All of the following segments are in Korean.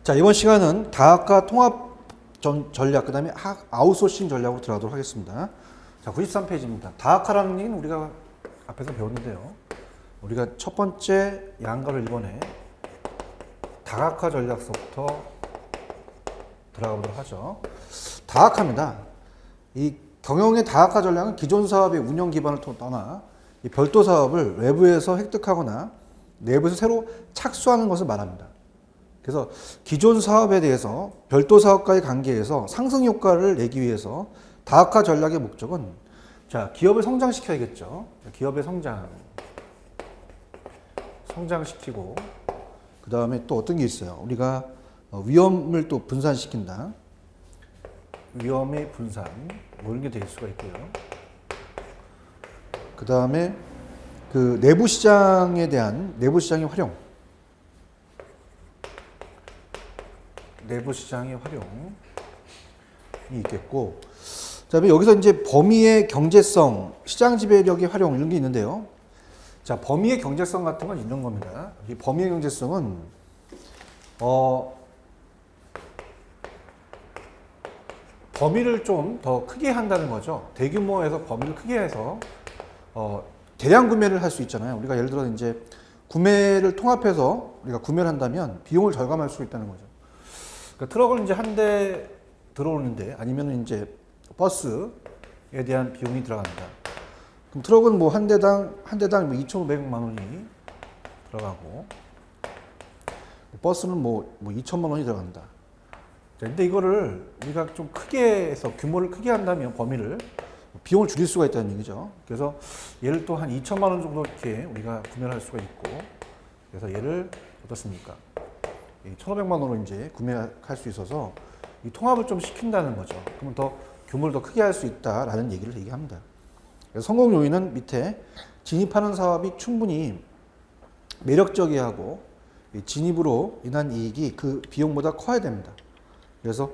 자, 이번 시간은 다학과 통합 전략, 그 다음에 아웃소싱 전략으로 들어가도록 하겠습니다. 자, 93페이지입니다. 다학과라는 얘기는 우리가 앞에서 배웠는데요. 우리가 첫 번째 양가로 1번에 다학과 전략서부터 들어가 보도록 하죠. 다학과입니다. 이 경영의 다학과 전략은 기존 사업의 운영 기반을 떠나 이 별도 사업을 외부에서 획득하거나 내부에서 새로 착수하는 것을 말합니다. 그래서 기존 사업에 대해서 별도 사업과의 관계에서 상승 효과를 내기 위해서 다학과 전략의 목적은 자, 기업을 성장시켜야겠죠. 기업의 성장시키고 그 다음에 또 어떤 게 있어요. 우리가 위험을 또 분산시킨다. 위험의 분산 뭐 이런 게 될 수가 있고요. 그 다음에 그 내부 시장에 대한 내부 시장의 활용. 내부 시장의 활용이 있겠고, 그다음에 여기서 이제 범위의 경제성, 시장 지배력의 활용 이런 게 있는데요. 자, 범위의 경제성 같은 건 있는 겁니다. 이 범위의 경제성은 범위를 좀 더 크게 한다는 거죠. 대규모에서 범위를 크게 해서 대량 구매를 할 수 있잖아요. 우리가 예를 들어 이제 구매를 통합해서 우리가 구매를 한다면 비용을 절감할 수 있다는 거죠. 그러니까 트럭을 이제 한 대 들어오는데 아니면 이제 버스에 대한 비용이 들어간다. 그럼 트럭은 뭐 한 대당 뭐 2,500만 원이 들어가고 버스는 뭐 2천만 원이 들어간다. 근데 이거를 우리가 좀 크게 해서 규모를 크게 한다면 범위를 비용을 줄일 수가 있다는 얘기죠. 그래서 얘를 또 한 2천만 원 정도 이렇게 우리가 구매를 할 수가 있고, 그래서 얘를 어떻습니까? 1,500만 원으로 이제 구매할 수 있어서 이 통합을 좀 시킨다는 거죠. 그러면 더 규모를 더 크게 할 수 있다라는 얘기를 얘기합니다. 그래서 성공 요인은 밑에 진입하는 사업이 충분히 매력적이야 하고 진입으로 인한 이익이 그 비용보다 커야 됩니다. 그래서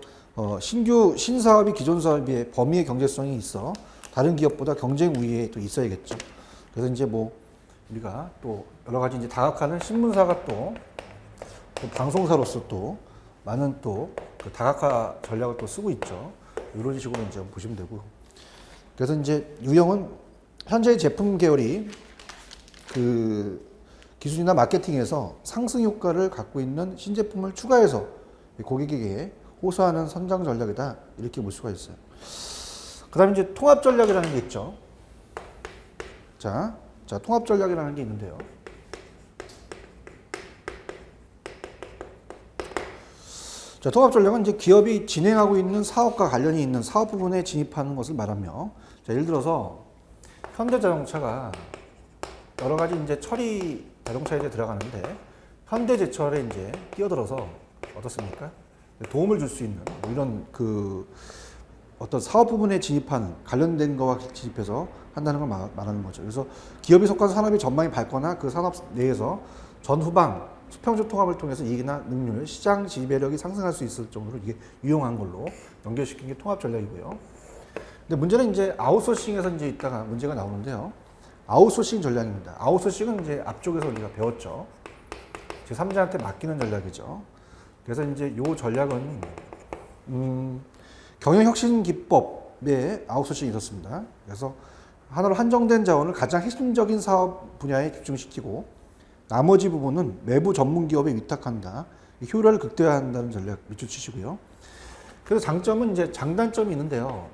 신사업이 기존 사업의 범위의 경제성이 있어 다른 기업보다 경쟁 우위에 또 있어야겠죠. 그래서 이제 뭐 우리가 또 여러 가지 이제 다각화는 신문사가 또 방송사로서 또 많은 또 그 다각화 전략을 또 쓰고 있죠. 이런 식으로 이제 보시면 되고. 그래서 이제 유형은 현재의 제품 계열이 그 기술이나 마케팅에서 상승 효과를 갖고 있는 신제품을 추가해서 고객에게 호소하는 선장 전략이다. 이렇게 볼 수가 있어요. 그 다음에 이제 통합 전략이라는 게 있죠. 자, 통합 전략이라는 게 있는데요. 자, 통합 전략은 이제 기업이 진행하고 있는 사업과 관련이 있는 사업 부분에 진입하는 것을 말하며, 자, 예를 들어서 현대자동차가 여러 가지 이제 처리 자동차에 이제 들어가는데 현대제철에 이제 끼어들어서 어떻습니까? 도움을 줄 수 있는 뭐 이런 그 어떤 사업 부분에 진입하는 관련된 거와 진입해서 한다는 걸 말하는 거죠. 그래서 기업이 속한 산업의 전망이 밝거나 그 산업 내에서 전후방 수평적 통합을 통해서 이익이나 능률, 시장 지배력이 상승할 수 있을 정도로 이게 유용한 걸로 연결시킨 게 통합 전략이고요. 근데 문제는 이제 아웃소싱에서 이제 있다가 문제가 나오는데요. 아웃소싱 전략입니다. 아웃소싱은 이제 앞쪽에서 우리가 배웠죠. 제3자한테 맡기는 전략이죠. 그래서 이제 요 전략은 경영혁신 기법의 아웃소싱이 있었습니다. 그래서 하나로 한정된 자원을 가장 핵심적인 사업 분야에 집중시키고 나머지 부분은 외부 전문 기업에 위탁한다. 효율을 극대화한다는 전략 밑줄 치시고요. 그래서 장점은 이제 장단점이 있는데요.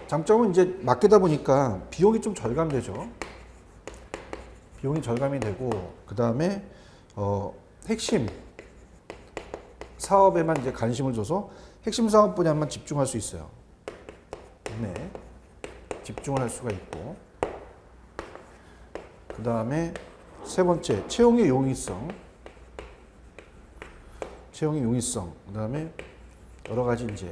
장점은 이제 맡기다 보니까 비용이 좀 절감되죠. 비용이 절감이 되고 그 다음에 핵심 사업에만 이제 관심을 줘서 핵심 사업 분야만 집중할 수 있어요. 네, 집중을 할 수가 있고 그 다음에 세 번째 채용의 용이성, 그 다음에 여러 가지 이제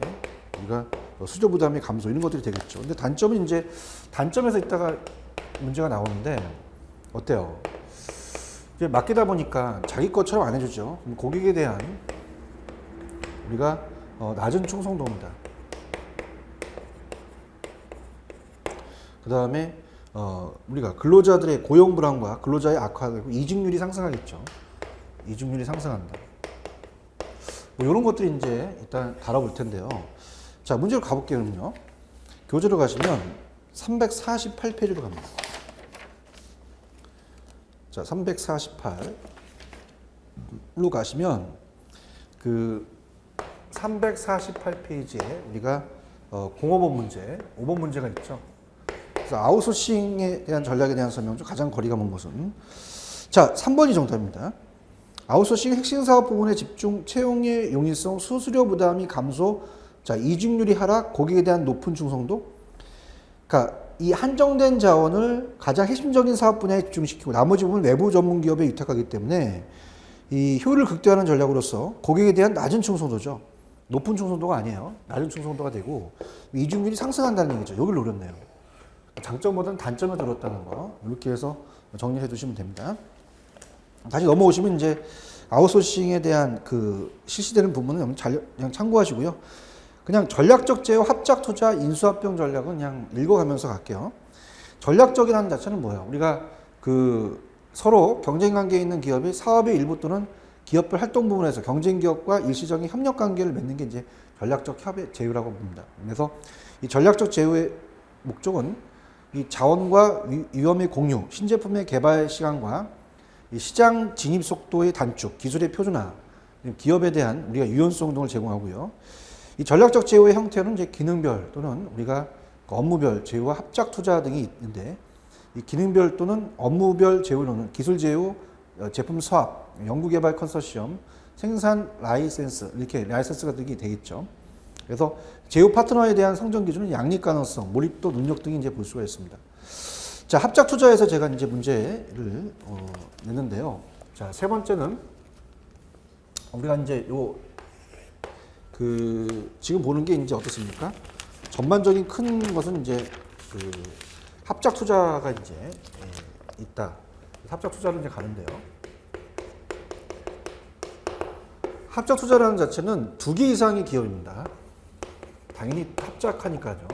우리가 수조 부담의 감소 이런 것들이 되겠죠. 근데 단점은 이제 단점에서 있다가 문제가 나오는데 어때요? 이제 맡기다 보니까 자기 것처럼 안 해주죠. 그럼 고객에 대한 우리가 낮은 충성도입니다. 그 다음에 우리가 근로자들의 고용 불안과 근로자의 악화되고 이직률이 상승하겠죠. 이직률이 상승한다. 뭐 이런 것들이 이제 일단 다뤄볼 텐데요. 자, 문제로 가볼게요, 그럼요. 교재로 가시면 348페이지로 갑니다. 자, 348로 가시면 그 348페이지에 우리가 05번 문제, 5번 문제가 있죠. 그래서 아웃소싱에 대한 전략에 대한 설명 중 가장 거리가 먼 것은 자, 3번이 정답입니다. 아웃소싱 핵심 사업 부분에 집중, 채용의 용이성, 수수료 부담이 감소, 자, 이직률이 하락, 고객에 대한 높은 충성도. 그러니까 이 한정된 자원을 가장 핵심적인 사업 분야에 집중시키고 나머지 부분은 외부 전문 기업에 위탁하기 때문에 이 효율을 극대화하는 전략으로서 고객에 대한 낮은 충성도죠. 높은 충성도가 아니에요. 낮은 충성도가 되고 이직률이 상승한다는 얘기죠. 여기를 노렸네요. 장점보다는 단점을 들었다는 거. 이렇게 해서 정리해 두시면 됩니다. 다시 넘어오시면 이제 아웃소싱에 대한 그 실시되는 부분은 그냥 참고하시고요. 그냥 전략적 제휴, 합작 투자, 인수합병 전략은 그냥 읽어가면서 갈게요. 전략적이라는 자체는 뭐예요? 우리가 그 서로 경쟁 관계에 있는 기업이 사업의 일부 또는 기업별 활동 부분에서 경쟁 기업과 일시적인 협력 관계를 맺는 게 이제 전략적 협의 제휴라고 봅니다. 그래서 이 전략적 제휴의 목적은 이 자원과 위험의 공유, 신제품의 개발 시간과 이 시장 진입 속도의 단축, 기술의 표준화, 기업에 대한 우리가 유연성 등을 제공하고요. 이 전략적 제휴의 형태는 이제 기능별 또는 우리가 업무별 제휴와 합작 투자 등이 있는데 이 기능별 또는 업무별 제휴로는 기술 제휴, 제품 사업, 연구개발 컨소시엄, 생산 라이센스 이렇게 라이센스가 등이 되겠죠. 그래서 제휴 파트너에 대한 성장 기준은 양립 가능성, 몰입도, 능력 등이 이제 볼 수가 있습니다. 자, 합작 투자에서 제가 이제 문제를 냈는데요. 자, 세 번째는 우리가 이제 지금 보는 게 이제 어떻습니까? 전반적인 큰 것은 이제 그 합작 투자가 이제 있다. 합작 투자로 이제 가는데요. 합작 투자라는 자체는 2개 이상의 기업입니다. 당연히 합작하니까죠.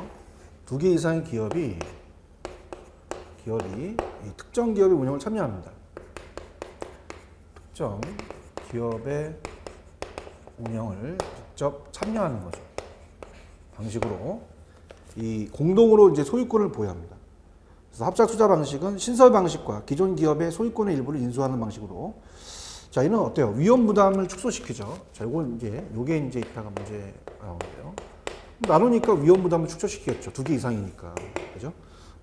2개 이상의 기업이 이 특정 기업의 운영을 참여합니다. 특정 기업의 운영을 직접 참여하는 거죠. 방식으로 이 공동으로 이제 소유권을 보유합니다. 그래서 합작 투자 방식은 신설 방식과 기존 기업의 소유권의 일부를 인수하는 방식으로. 자, 이는 어때요? 위험 부담을 축소시키죠. 자, 요게 이제 이따가 문제 나오는데요. 나누니까 위험 부담을 축소시키겠죠. 2개 이상이니까. 그죠?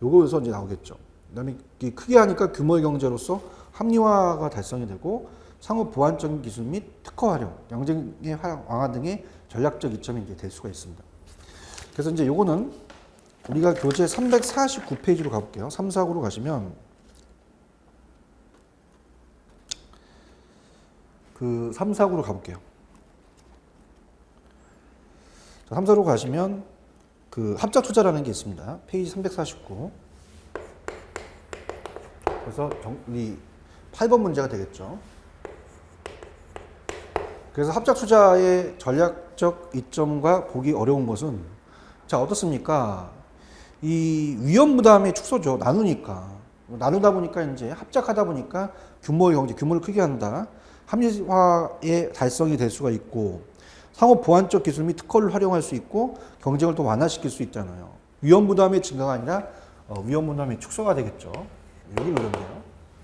요거에서 이제 나오겠죠. 그다음에 크게 하니까 규모의 경제로서 합리화가 달성이 되고 상호 보완적인 기술 및 특허 활용, 경쟁의 완화 등의 전략적 이점이 이제 될 수가 있습니다. 그래서 이제 요거는 우리가 교재 349페이지로 가볼게요. 3, 4구로 가시면 그 3, 4구로 가볼게요. 3, 4로 가시면 그 합작 투자라는 게 있습니다. 페이지 349. 그래서 이 8번 문제가 되겠죠. 그래서 합작 투자의 전략적 이점과 보기 어려운 것은 자, 어떻습니까? 이 위험 부담의 축소죠. 나누다 보니까 이제 합작하다 보니까 규모의 경제, 규모를 크게 한다. 합리화의 달성이 될 수가 있고 상호 보완적 기술 및 특허를 활용할 수 있고 경쟁을 또 완화시킬 수 있잖아요. 위험 부담의 증가가 아니라 위험 부담의 축소가 되겠죠. 여기 노렸네요.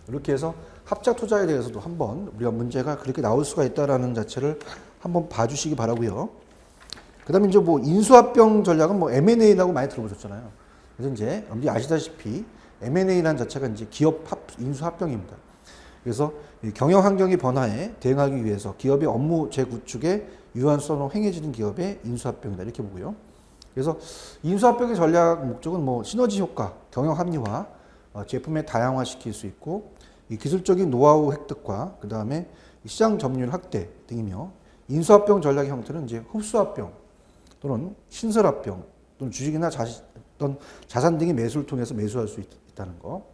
이렇게 해서 합작 투자에 대해서도 한번 우리가 문제가 그렇게 나올 수가 있다라는 자체를 한번 봐주시기 바라고요. 그다음에 이제 뭐 인수합병 전략은 뭐 M&A라고 많이 들어보셨잖아요. 그래서 이제 여러분들이 아시다시피 M&A라는 자체가 이제 기업 인수합병입니다. 그래서 경영 환경의 변화에 대응하기 위해서 기업의 업무 재구축에 유한성으로 행해지는 기업의 인수합병이다 이렇게 보고요. 그래서 인수합병의 전략 목적은 뭐 시너지 효과, 경영 합리화, 제품의 다양화시킬 수 있고 이 기술적인 노하우 획득과 그 다음에 시장 점유율 확대 등이며 인수합병 전략의 형태는 이제 흡수합병 또는 신설합병 또는 주식이나 자산 등의 매수를 통해서 매수할 수 있다는 거.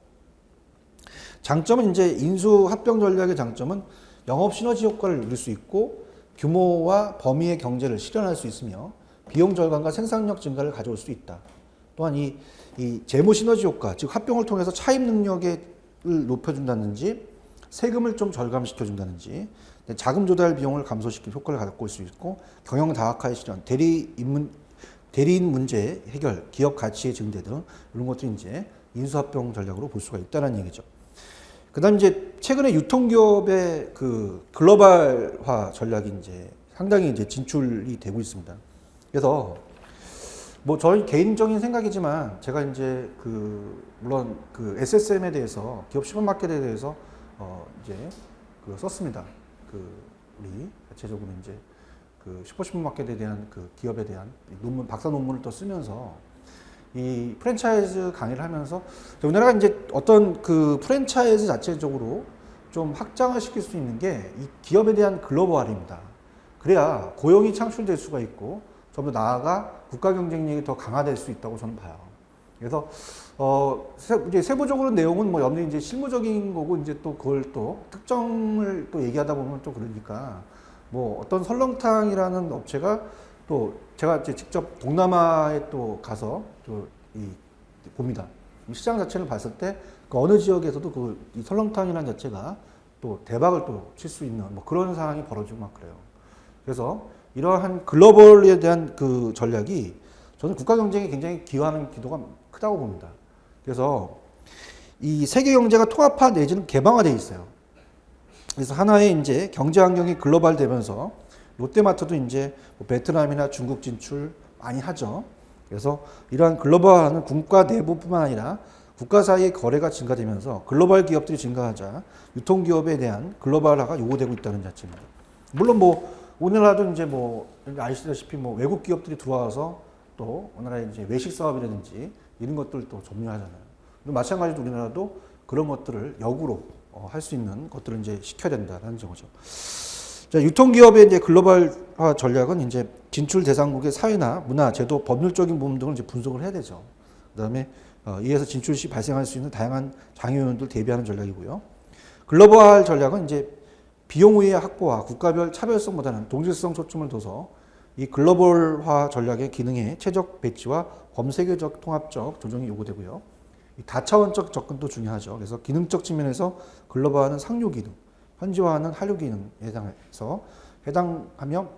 장점은 이제 인수합병 전략의 장점은 영업 시너지 효과를 누릴 수 있고 규모와 범위의 경제를 실현할 수 있으며 비용 절감과 생산력 증가를 가져올 수 있다. 또한 이 재무 시너지 효과, 즉 합병을 통해서 차입 능력을 높여준다든지 세금을 좀 절감시켜 준다든지 자금 조달 비용을 감소시키는 효과를 갖고 올 수 있고 경영 다각화의 실현, 대리인 문제 해결, 기업 가치의 증대 등 이런 것들이 이제 인수합병 전략으로 볼 수가 있다는 얘기죠. 그다음 이제 최근에 유통기업의 그 글로벌화 전략이 이제 상당히 이제 진출이 되고 있습니다. 그래서 뭐 저희 개인적인 생각이지만 제가 이제 그 물론 그 SSM에 대해서 기업 시범마켓에 대해서 이제 그 썼습니다. 그 우리 자체적으로 이제 그 슈퍼시범마켓에 대한 그 기업에 대한 논문 박사 논문을 또 쓰면서 이 프랜차이즈 강의를 하면서 우리나라가 이제 어떤 그 프랜차이즈 자체적으로 좀 확장을 시킬 수 있는 게 이 기업에 대한 글로벌화입니다. 그래야 고용이 창출될 수가 있고 좀 더 나아가 국가 경쟁력이 더 강화될 수 있다고 저는 봐요. 그래서 이제 세부적으로 내용은 뭐 여러분들이 이제 실무적인 거고 이제 또 그걸 또 특정을 또 얘기하다 보면 또 그러니까 뭐 어떤 설렁탕이라는 업체가 또 제가 이제 직접 동남아에 또 가서 또 봅니다. 이 시장 자체를 봤을 때 그 어느 지역에서도 그 이 설렁탕이라는 자체가 또 대박을 또 칠 수 있는 뭐 그런 상황이 벌어지고 막 그래요. 그래서 이러한 글로벌에 대한 그 전략이 저는 국가 경쟁에 굉장히 기여하는 기도가 크다고 봅니다. 그래서 이 세계 경제가 통합화 내지는 개방화되어 있어요. 그래서 하나의 이제 경제 환경이 글로벌 되면서 롯데마트도 이제 뭐 베트남이나 중국 진출 많이 하죠. 그래서 이러한 글로벌화는 국가 내부뿐만 아니라 국가 사이의 거래가 증가되면서 글로벌 기업들이 증가하자 유통기업에 대한 글로벌화가 요구되고 있다는 자체입니다. 물론 뭐 우리나라도 이제 뭐 아시다시피 뭐 외국 기업들이 들어와서 또 우리나라의 이제 외식 사업이라든지 이런 것들 또 점유하잖아요. 마찬가지로 우리나라도 그런 것들을 역으로 할 수 있는 것들을 이제 시켜야 된다는 거죠. 자, 유통기업의 이제 글로벌화 전략은 이제 진출 대상국의 사회나 문화, 제도, 법률적인 부분 등을 이제 분석을 해야 되죠. 그다음에 이에서 진출 시 발생할 수 있는 다양한 장애 요인들 대비하는 전략이고요. 글로벌화 전략은 이제 비용 우위의 확보와 국가별 차별성보다는 동질성 초점을 둬서 이 글로벌화 전략의 기능의 최적 배치와 범세계적 통합적 조정이 요구되고요. 이 다차원적 접근도 중요하죠. 그래서 기능적 측면에서 글로벌화는 상류 기능, 현지화는 한류 기능에 해당하며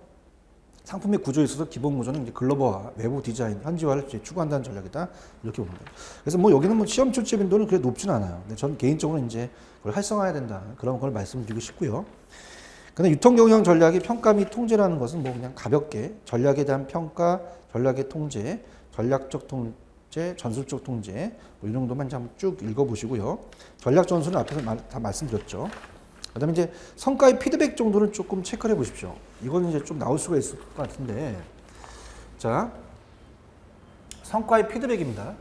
상품의 구조에 있어서 기본 구조는 이제 글로벌화, 외부 디자인, 현지화를 추구한다는 전략이다. 이렇게 봅니다. 그래서 뭐 여기는 뭐 시험 출제 빈도는 그렇게 높지는 않아요. 근데 저는 개인적으로 이제 그걸 활성화해야 된다. 그런 걸 말씀드리고 싶고요. 근데 유통경영 전략의 평가 및 통제라는 것은 뭐 그냥 가볍게 전략에 대한 평가, 전략의 통제, 전략적 통제, 전술적 통제 뭐 이 정도만 한번 쭉 읽어보시고요. 전략 전술은 앞에서 다 말씀드렸죠. 그다음에 이제 성과의 피드백 정도는 조금 체크를 해보십시오. 이거는 이제 좀 나올 수가 있을 것 같은데, 자 성과의 피드백입니다.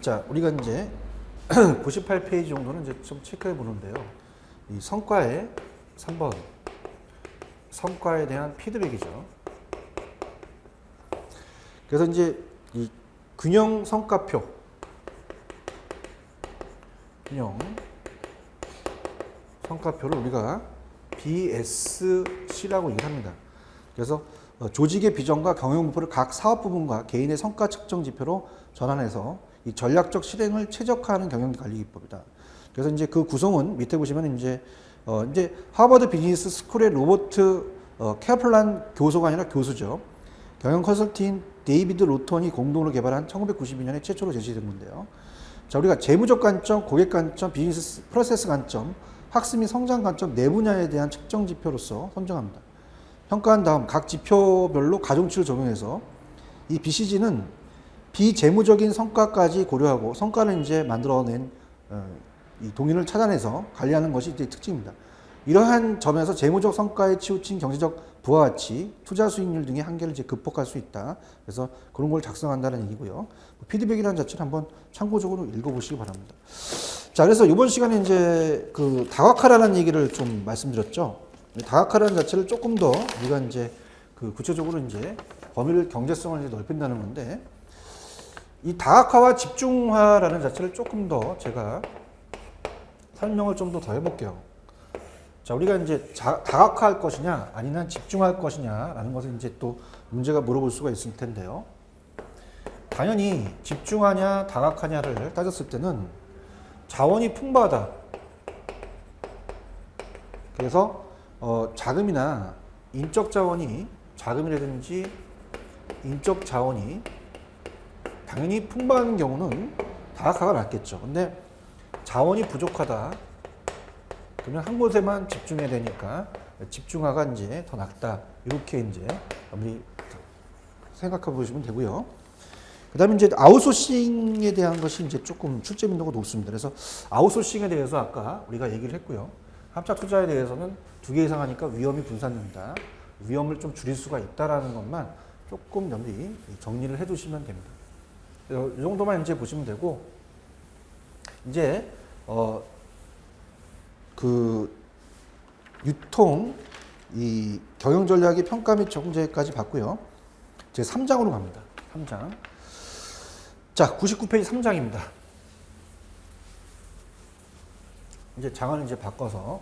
자 우리가 이제 98페이지 정도는 이제 좀 체크해 보는데요. 이 성과의 3번 성과에 대한 피드백이죠. 그래서 이제 이 균형 성과표, 균형 성과표를 우리가 BSC라고 얘기를 합니다. 그래서 조직의 비전과 경영 목표를 각 사업 부분과 개인의 성과 측정 지표로 전환해서 이 전략적 실행을 최적화하는 경영 관리 기법이다. 그래서 이제 그 구성은 밑에 보시면 이제 하버드 비즈니스 스쿨의 로버트 캐플란 교수가 아니라 교수죠. 경영 컨설팅 데이비드 로턴이 공동으로 개발한 1992년에 최초로 제시된 건데요. 자, 우리가 재무적 관점, 고객 관점, 비즈니스 프로세스 관점, 학습 및 성장 관점 네 분야에 대한 측정 지표로서 선정합니다. 평가한 다음 각 지표별로 가중치를 적용해서 이 BCG는 비재무적인 성과까지 고려하고 성과를 이제 만들어낸 이 동인을 찾아내서 관리하는 것이 이제 특징입니다. 이러한 점에서 재무적 성과에 치우친 경제적 부가가치, 투자 수익률 등의 한계를 이제 극복할 수 있다. 그래서 그런 걸 작성한다는 얘기고요. 피드백이라는 자체를 한번 참고적으로 읽어보시기 바랍니다. 자, 그래서 이번 시간에 이제 그 다각화라는 얘기를 좀 말씀드렸죠. 다각화라는 자체를 조금 더 우리가 이제 그 구체적으로 이제 범위를 경제성을 이제 넓힌다는 건데, 이 다각화와 집중화라는 자체를 조금 더 제가 설명을 좀 더 해볼게요. 자, 우리가 이제 다각화할 것이냐, 아니면 집중할 것이냐라는 것을 이제 또 문제가 물어볼 수가 있을 텐데요. 당연히 집중하냐, 다각화냐를 따졌을 때는 자원이 풍부하다. 그래서 자금이나 인적 자원이 자금이라든지 인적 자원이 당연히 풍부한 경우는 다각화가 낫겠죠. 근데 자원이 부족하다. 그러면 한 곳에만 집중해야 되니까 집중화가 이제 더 낫다. 이렇게 이제 우리 생각해 보시면 되고요. 그 다음에 이제 아웃소싱에 대한 것이 이제 조금 출제 빈도가 높습니다. 그래서 아웃소싱에 대해서 아까 우리가 얘기를 했고요. 합작 투자에 대해서는 2개 이상 하니까 위험이 분산된다. 위험을 좀 줄일 수가 있다라는 것만 조금 염리 정리를 해 두시면 됩니다. 이 정도만 이제 보시면 되고, 이제, 그, 유통, 이 경영 전략의 평가 및 적응제까지 봤고요. 이제 3장으로 갑니다. 3장. 자, 99페이지 3장입니다. 이제 장을 이제 바꿔서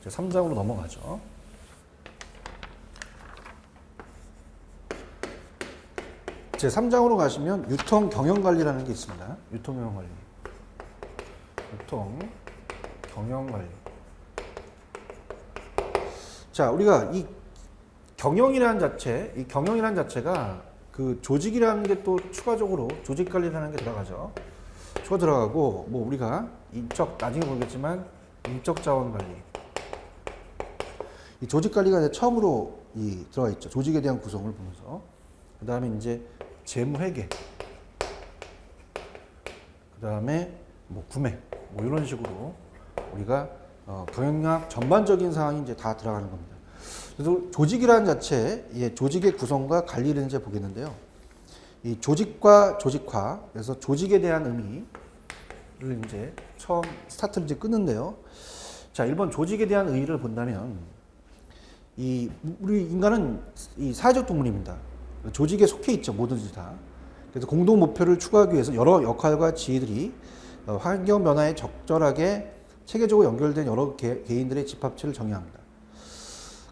이제 3장으로 넘어가죠. 제 3장으로 가시면 유통 경영 관리라는 게 있습니다. 유통 경영 관리. 유통 경영 관리. 자, 우리가 이 경영이라는 자체가 그 조직이라는 게 또 추가적으로 조직 관리라는 게 들어가죠. 추가 들어가고, 뭐 우리가 나중에 보겠지만 인적 자원 관리. 이 조직 관리가 이제 처음으로 들어가 있죠. 조직에 대한 구성을 보면서. 그 다음에 이제 재무 회계. 그 다음에 뭐 구매. 뭐 이런 식으로 우리가 경영학 전반적인 사항이 이제 다 들어가는 겁니다. 그래서 조직이라는 자체, 조직의 구성과 관리를 이제 보겠는데요. 이 조직과 조직화, 그래서 조직에 대한 의미를 이제 처음 스타트를 이제 끊는데요. 자, 1번 조직에 대한 의의를 본다면, 우리 인간은 이 사회적 동물입니다. 조직에 속해 있죠, 뭐든지 다. 그래서 공동 목표를 추구하기 위해서 여러 역할과 지위들이 환경 변화에 적절하게 체계적으로 연결된 여러 개인들의 집합체를 정의합니다.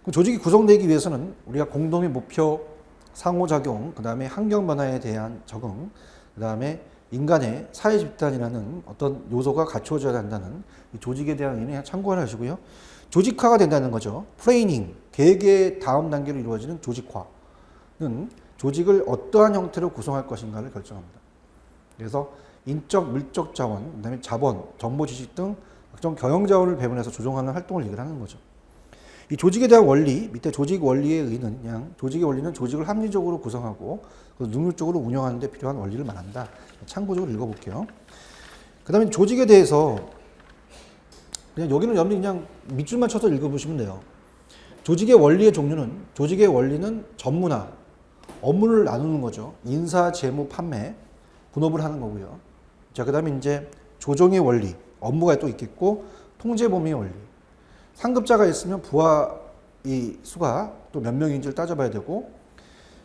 그럼 조직이 구성되기 위해서는 우리가 공동의 목표, 상호작용, 그 다음에 환경 변화에 대한 적응, 그 다음에 인간의 사회 집단이라는 어떤 요소가 갖추어져야 한다는 이 조직에 대한 의미를 참고를 하시고요. 조직화가 된다는 거죠. 트레이닝, 계획의 다음 단계로 이루어지는 조직화는 조직을 어떠한 형태로 구성할 것인가를 결정합니다. 그래서 인적, 물적 자원, 그다음에 자본, 정보 지식 등 각종 경영 자원을 배분해서 조정하는 활동을 얘기를 하는 거죠. 이 조직에 대한 원리, 밑에 조직 원리의 의의는 그냥 조직의 원리는 조직을 합리적으로 구성하고 능률적으로 운영하는 데 필요한 원리를 말한다. 참고적으로 읽어볼게요. 그 다음에 조직에 대해서 그냥 여기는 여러분이 그냥 밑줄만 쳐서 읽어보시면 돼요. 조직의 원리의 원리는 전문화, 업무를 나누는 거죠. 인사, 재무, 판매, 분업을 하는 거고요. 자, 그 다음에 이제 조정의 원리, 업무가 또 있겠고, 통제 범위의 원리. 상급자가 있으면 부하 이 수가 또 몇 명인지를 따져봐야 되고,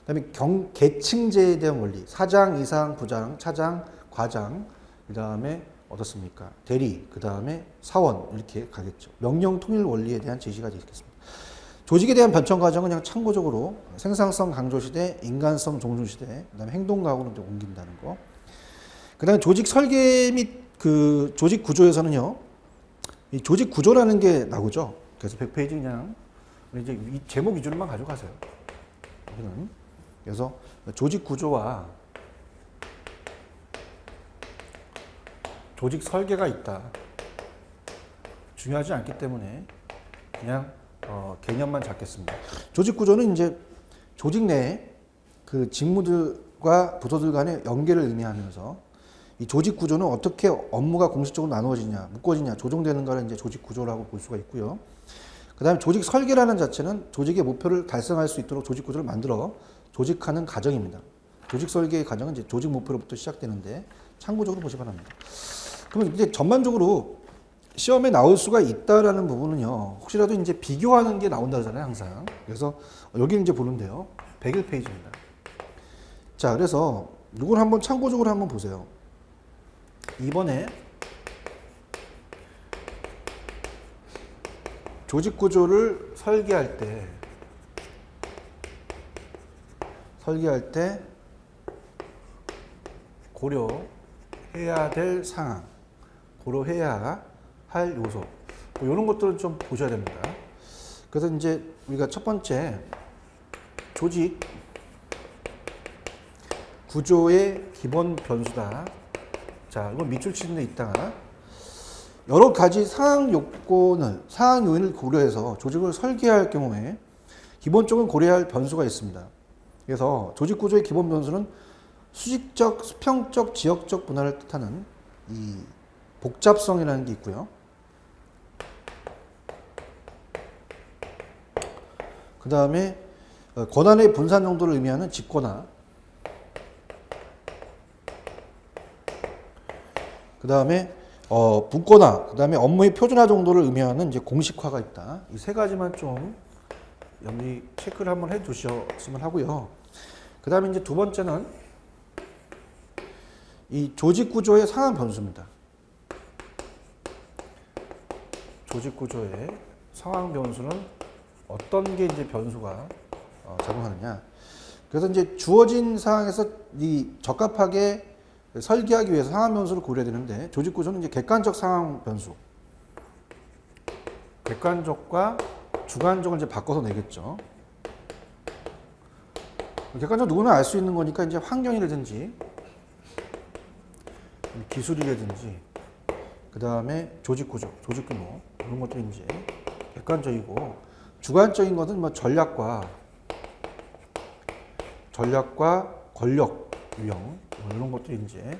그 다음에 계층제에 대한 원리, 사장, 이상, 부장, 차장, 과장, 그 다음에 어떻습니까? 대리, 그 다음에 사원, 이렇게 가겠죠. 명령 통일 원리에 대한 제시가 되겠습니다. 조직에 대한 변천 과정은 그냥 참고적으로 생산성 강조시대, 인간성 종주시대, 그 다음에 행동과학으로 옮긴다는 거. 그 다음에 조직 설계 및 그 조직 구조에서는요, 이 조직 구조라는 게 나오죠. 그래서 100페이지 그냥 이제 이 제목 위주로만 가져가세요. 여기는. 그래서 조직 구조와 조직 설계가 있다. 중요하지 않기 때문에 그냥 개념만 잡겠습니다. 조직 구조는 이제 조직 내에 그 직무들과 부서들 간의 연계를 의미하면서 이 조직 구조는 어떻게 업무가 공식적으로 나누어지냐, 묶어지냐, 조정되는가를 이제 조직 구조라고 볼 수가 있고요. 그 다음에 조직 설계라는 자체는 조직의 목표를 달성할 수 있도록 조직 구조를 만들어 조직하는 과정입니다. 조직 설계의 과정은 이제 조직 목표로부터 시작되는데 참고적으로 보시 바랍니다. 그러면 이제 전반적으로 시험에 나올 수가 있다라는 부분은요, 혹시라도 이제 비교하는 게 나온다잖아요, 항상. 그래서 여기는 이제 보는데요. 101페이지입니다. 자, 그래서 이걸 한번 참고적으로 한번 보세요. 이번에 조직 구조를 설계할 때 고려해야 될 사항, 고려해야 할 요소. 뭐 이런 것들은 좀 보셔야 됩니다. 그래서 이제 우리가 첫 번째 조직 구조의 기본 변수다. 자, 이건 밑줄 치는 데 있다가 여러 가지 상황 요인을 고려해서 조직을 설계할 경우에 기본적으로 고려해야 할 변수가 있습니다. 그래서 조직 구조의 기본 변수는 수직적, 수평적, 지역적 분할을 뜻하는 이 복잡성이라는 게 있고요. 그 다음에 권한의 분산 정도를 의미하는 직권화. 그 다음에 분권화. 그 다음에 업무의 표준화 정도를 의미하는 이제 공식화가 있다. 이 세 가지만 좀 염리 체크를 한번 해 두셨으면 하고요. 그 다음에 이제 두 번째는 이 조직 구조의 상한 변수입니다. 조직 구조의 상황 변수는 어떤 게 이제 변수가 작용하느냐. 그래서 이제 주어진 상황에서 이 적합하게 설계하기 위해서 상황 변수를 고려해야 되는데 조직 구조는 이제 객관적 상황 변수. 객관적과 주관적을 이제 바꿔서 내겠죠. 객관적 누구나 알 수 있는 거니까 이제 환경이라든지 기술이라든지 그 다음에 조직 구조, 조직 규모 이런 것들이 이제 객관적이고 주관적인 것은 뭐 전략과 권력 유형 뭐 이런 것들이 이제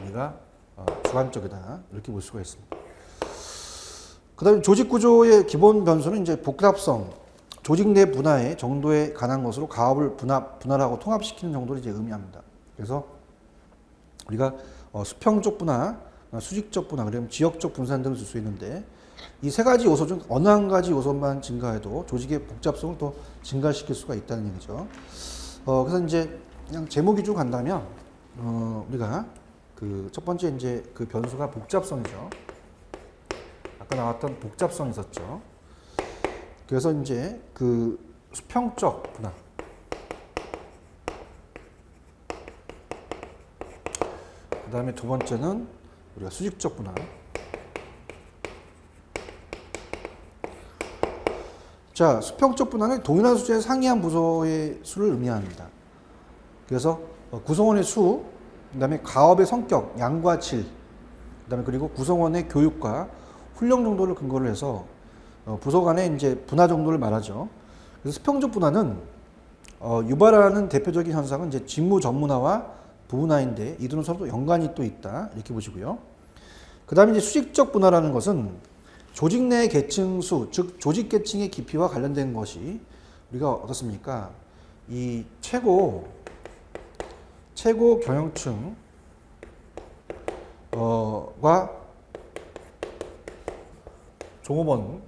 우리가 주관적이다 이렇게 볼 수가 있습니다. 그다음에 조직 구조의 기본 변수는 이제 복잡성, 조직 내 분화의 정도에 관한 것으로 가업을 분할하고 통합시키는 정도를 이제 의미합니다. 그래서 우리가 수평적 분화, 수직적 분화, 그러면 지역적 분산 등을 쓸 수 있는데 이 세 가지 요소 중 어느 한 가지 요소만 증가해도 조직의 복잡성을 더 증가시킬 수가 있다는 얘기죠. 그래서 이제 그냥 제목 위주로 간다면 우리가 그 첫 번째 이제 그 변수가 복잡성이죠. 아까 나왔던 복잡성이 있었죠. 그래서 이제 그 수평적 분화. 그 다음에 두 번째는 우리가 수직적 분화. 자, 수평적 분화는 동일한 수준의 상이한 부서의 수를 의미합니다. 그래서 구성원의 수, 그 다음에 가업의 성격, 양과 질, 그 다음에 그리고 구성원의 교육과 훈련 정도를 근거로 해서 부서 간의 이제 분화 정도를 말하죠. 그래서 수평적 분화는 유발하는 대표적인 현상은 이제 직무 전문화와 부분화인데 이들은 서로 연관이 또 있다 이렇게 보시고요. 그 다음에 이제 수직적 분화라는 것은 조직 내 계층 수, 즉 조직 계층의 깊이와 관련된 것이 우리가 어떻습니까? 이 최고 경영층 과 조문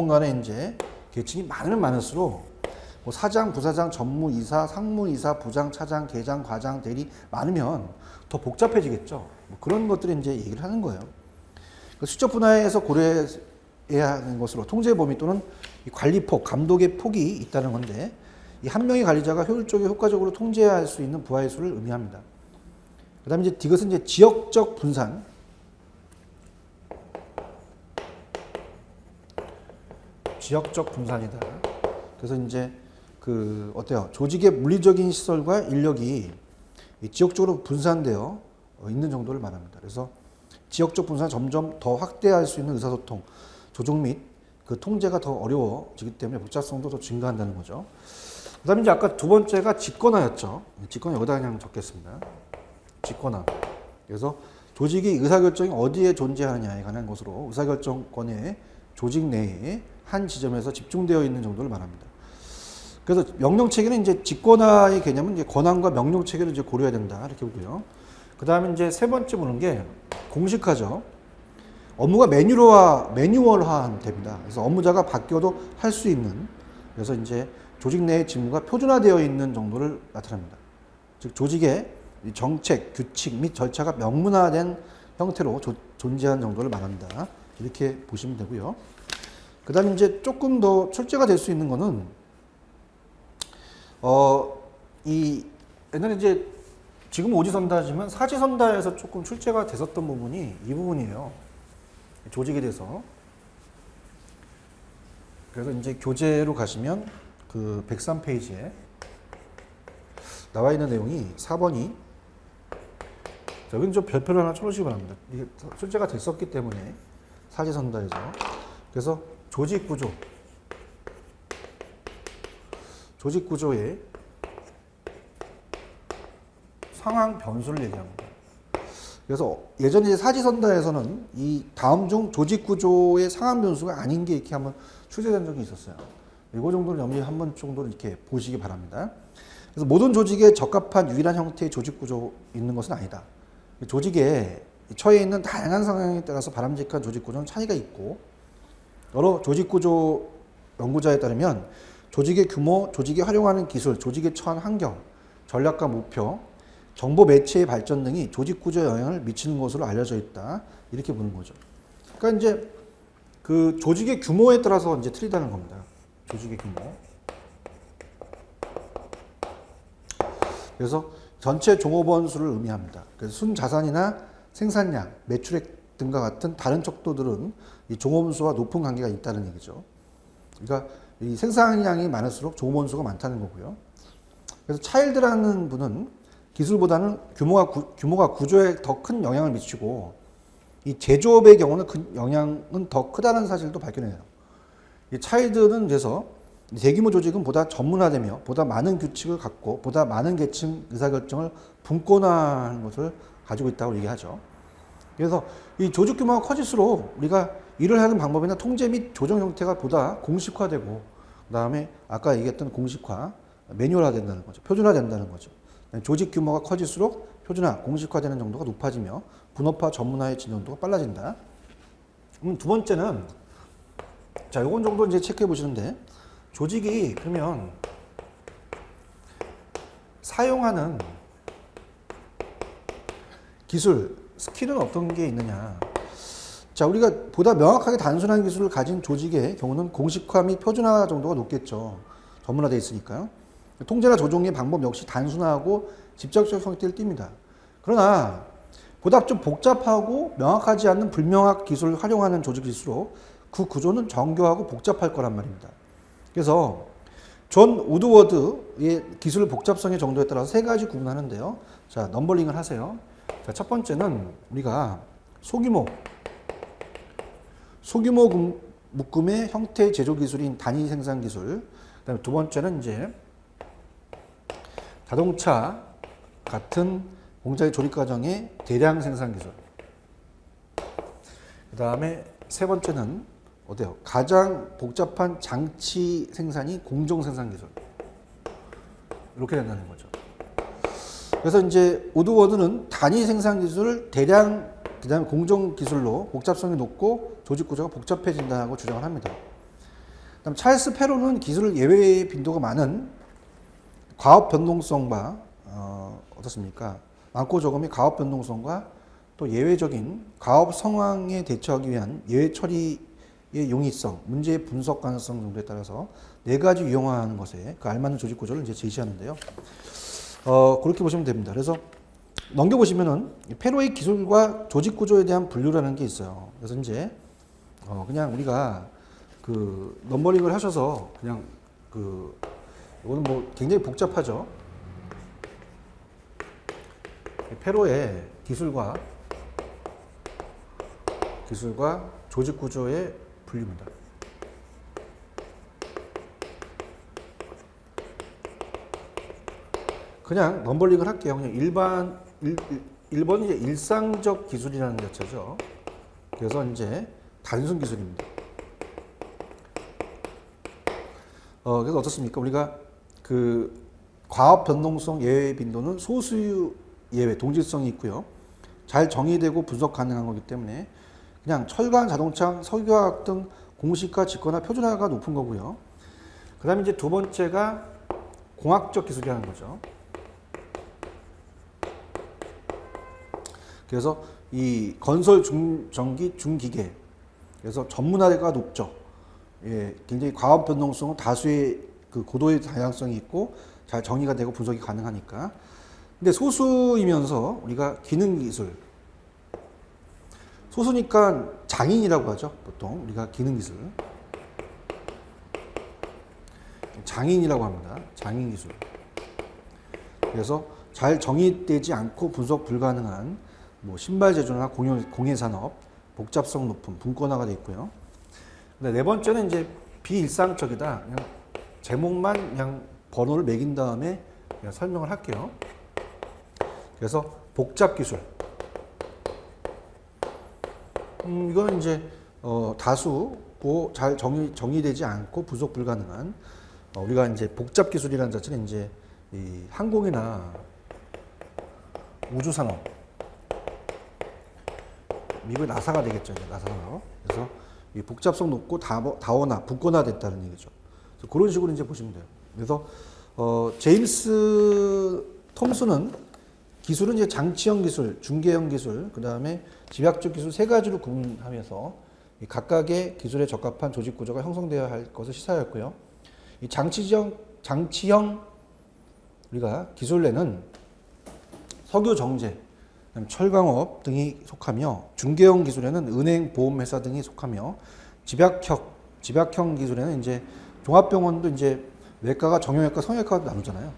간에 이제 계층이 많으면 많을수록 뭐 사장, 부사장, 전무이사, 상무이사, 부장, 차장, 계장, 과장, 대리 많으면 더 복잡해지겠죠. 뭐 그런 것들이 이제 얘기를 하는 거예요. 수적 분화에서 고려해야 하는 것으로 통제 범위 또는 관리폭, 감독의 폭이 있다는 건데 이 한 명의 관리자가 효율적이고 효과적으로 통제할 수 있는 부하의 수를 의미합니다. 그 다음에 이제 이것은 이제 지역적 분산. 지역적 분산이다. 그래서 이제 그 어때요? 조직의 물리적인 시설과 인력이 지역적으로 분산되어 있는 정도를 말합니다. 그래서 지역적 분산을 점점 더 확대할 수 있는 의사소통, 조정 및 그 통제가 더 어려워지기 때문에 복잡성도 더 증가한다는 거죠. 그 다음에 이제 아까 두 번째가 직권화였죠. 직권화 여기다 그냥 적겠습니다. 직권화. 그래서 조직이 의사결정이 어디에 존재하느냐에 관한 것으로 의사결정권의 조직 내에 한 지점에서 집중되어 있는 정도를 말합니다. 그래서 명령체계는 이제 직권화의 개념은 이제 권한과 명령체계를 이제 고려해야 된다. 이렇게 보고요. 그 다음에 이제 세 번째 보는 게 공식화죠. 업무가 매뉴얼화 됩니다. 그래서 업무자가 바뀌어도 할 수 있는, 그래서 이제 조직 내의 직무가 표준화되어 있는 정도를 나타냅니다. 즉, 조직의 정책, 규칙 및 절차가 명문화된 형태로 존재하는 정도를 말한다. 이렇게 보시면 되고요. 그 다음에 이제 조금 더 출제가 될 수 있는 거는, 옛날에 이제 지금 오지선다지만 사지선다에서 조금 출제가 됐었던 부분이 이 부분이에요. 조직에 대해서. 그래서 이제 교재로 가시면 그 103페이지에 나와 있는 내용이 4번이 여기는 좀 별표를 하나 쳐주시기 바랍니다. 이게 출제가 됐었기 때문에 사지선다에서. 그래서 조직구조의 상황 변수를 얘기합니다. 그래서 예전에 사지선다에서는 이 다음 중 조직구조의 상황 변수가 아닌 게 이렇게 한번 출제된 적이 있었어요. 이거 정도는 염두에 한번 정도로 이렇게 보시기 바랍니다. 그래서 모든 조직에 적합한 유일한 형태의 조직구조 있는 것은 아니다. 조직에 처해 있는 다양한 상황에 따라서 바람직한 조직구조는 차이가 있고, 여러 조직구조 연구자에 따르면 조직의 규모, 조직이 활용하는 기술, 조직에 처한 환경, 전략과 목표, 정보 매체의 발전 등이 조직구조에 영향을 미치는 것으로 알려져 있다. 이렇게 보는 거죠. 그러니까 이제 그 조직의 규모에 따라서 이제 틀리다는 겁니다. 조직의 규모. 그래서 전체 종업원 수를 의미합니다. 그래서 순자산이나 생산량, 매출액 등과 같은 다른 척도들은 이 종업원 수와 높은 관계가 있다는 얘기죠. 그러니까 이 생산량이 많을수록 종업원 수가 많다는 거고요. 그래서 차일드라는 분은 기술보다는 규모가 구조에 더 큰 영향을 미치고, 이 제조업의 경우는 그 영향은 더 크다는 사실도 발견해요. 이 차일드는 그래서 대규모 조직은 보다 전문화되며 보다 많은 규칙을 갖고 보다 많은 계층 의사결정을 분권화하는 것을 가지고 있다고 얘기하죠. 그래서 이 조직 규모가 커질수록 우리가 일을 하는 방법이나 통제 및 조정 형태가 보다 공식화되고, 그 다음에 아까 얘기했던 공식화, 매뉴얼화 된다는 거죠. 표준화 된다는 거죠. 조직 규모가 커질수록 표준화, 공식화되는 정도가 높아지며 분업화, 전문화의 진전도가 빨라진다. 두 번째는, 자, 요건 정도 이제 체크해 보시는데, 조직이 그러면 사용하는 기술, 스킬은 어떤 게 있느냐. 자, 우리가 보다 명확하게 단순한 기술을 가진 조직의 경우는 공식화 및 표준화 정도가 높겠죠. 전문화되어 있으니까요. 통제나 조종의 방법 역시 단순하고 직접적 형태를 띱니다. 그러나 보다 좀 복잡하고 명확하지 않는 불명확 기술을 활용하는 조직일수록 그 구조는 정교하고 복잡할 거란 말입니다. 그래서 존 우드워드의 기술 복잡성의 정도에 따라서 세 가지 구분하는데요. 자, 넘버링을 하세요. 자, 첫 번째는 우리가 소규모 묶음의 형태 제조 기술인 단위 생산 기술. 그다음에 두 번째는 이제 자동차 같은 공장의 조립 과정의 대량 생산 기술. 그다음에 세 번째는 어때요? 가장 복잡한 장치 생산이 공정 생산 기술. 이렇게 된다는 거죠. 그래서 이제 우드워드는 단위 생산 기술을 대량, 그다음에 공정 기술로 복잡성이 높고 조직 구조가 복잡해진다고 주장을 합니다. 그다음 찰스 페로는 기술 예외 빈도가 많은 과업 변동성과 어떻습니까? 많고 적음의 과업 변동성과 또 예외적인 과업 상황에 대처하기 위한 예외 처리의 용이성, 문제의 분석 가능성 정도에 따라서 네 가지 유형화하는 것에 그 알맞는 조직 구조를 이제 제시하는데요. 그렇게 보시면 됩니다. 그래서 넘겨보시면은 페로의 기술과 조직 구조에 대한 분류라는 게 있어요. 그래서 이제 그냥 우리가 그 넘버링을 하셔서 그냥 이거는 뭐 굉장히 복잡하죠. 페로의 기술과 조직 구조의 분류입니다. 그냥 넘버링을 할게요. 그냥 1번이 이제 일상적 기술이라는 자체죠. 그래서 이제 단순 기술입니다. 그래서 어떻습니까? 우리가 그 과업 변동성 예외 빈도는 소수 예외, 동질성이 있고요. 잘 정의되고 분석 가능한 거기 때문에 그냥 철강, 자동차, 석유화학 등 공식화, 직거나 표준화가 높은 거고요. 그 다음에 이제 두 번째가 공학적 기술이라는 거죠. 그래서 이 건설 중전기 중기계, 그래서 전문화가 높죠. 예, 굉장히 과업 변동성은 다수의 그 고도의 다양성이 있고 잘 정의가 되고 분석이 가능하니까. 근데 소수이면서 우리가 기능기술, 소수니까 장인이라고 하죠. 보통 우리가 기능기술, 장인이라고 합니다. 장인기술. 그래서 잘 정의되지 않고 분석 불가능한 뭐 신발 제조나 공예산업, 복잡성 높은 분권화가 되어 있고요. 근데 네 번째는 이제 비일상적이다. 그냥 제목만 그냥 번호를 매긴 다음에 그냥 설명을 할게요. 그래서 복잡기술. 이거는 이제 다수고 잘 정의되지 않고 분석 불가능한 우리가 이제 복잡기술이라는 자체는 이제 이 항공이나 우주산업, 미국의 나사가 되겠죠. 나사가. 그래서 이 복잡성 높고 다원화, 분권화됐다는 얘기죠. 그래서 그런 식으로 이제 보시면 돼요. 그래서 제임스 톰슨은 기술은 이제 장치형 기술, 중개형 기술, 그 다음에 집약적 기술 세 가지로 구분하면서 이 각각의 기술에 적합한 조직 구조가 형성되어야 할 것을 시사하였고요. 이 장치형 우리가 기술에는 석유 정제, 철강업 등이 속하며, 중개형 기술에는 은행, 보험회사 등이 속하며, 집약형 기술에는 이제 종합병원도 이제 외과가 정형외과, 성형외과도 나누잖아요.